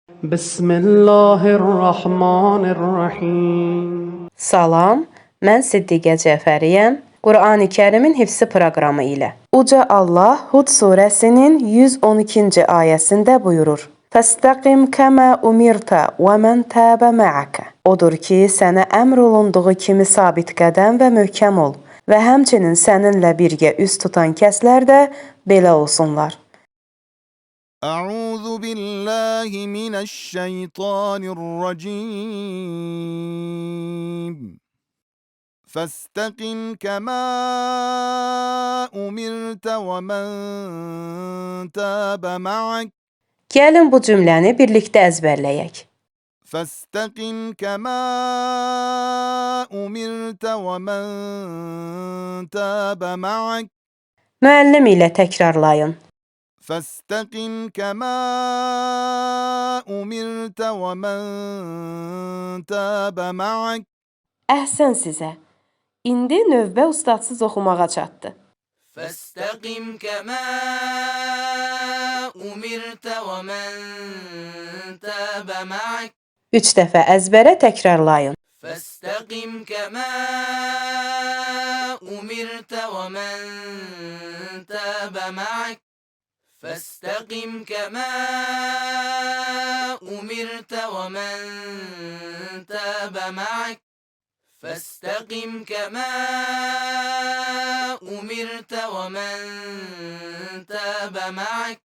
بسم الله الرحمن الرحيم. Salam, mən Siddiqə Cəfəriyəm. Qurani-Kərimin hifzi proqramı ilə. Uca Allah Hud surəsinin 112-ci ayəsində buyurur: "Fəstəqim kəmə umirtə və mən təbə mə'əkə." Odur ki, sənə əmr olunduğu kimi sabit qədəm və möhkəm ol və həmçinin səninlə birgə üz tutan kəslər də belə olsunlar. أعوذ بالله من الشيطان الرجيم فاستقم كما أمرت ومن تاب معك Gəlin bu cümləni birlikdə əzbərləyək. فاستقم كما أمرت ومن تاب معك Müəllim ilə təkrarlayın. فاستقم كما أمرت ومن تاب معك Əhsən sizə. İndi növbə ustadsız oxumağa çatdı. فاستقم كما أمرت ومن تاب معك 3 dəfə əzbərə təkrarlayın. فاستقم كما أمرت ومن تاب معك فاستقم كما أمرت ومن تاب معك فاستقم كما أمرت ومن تاب معك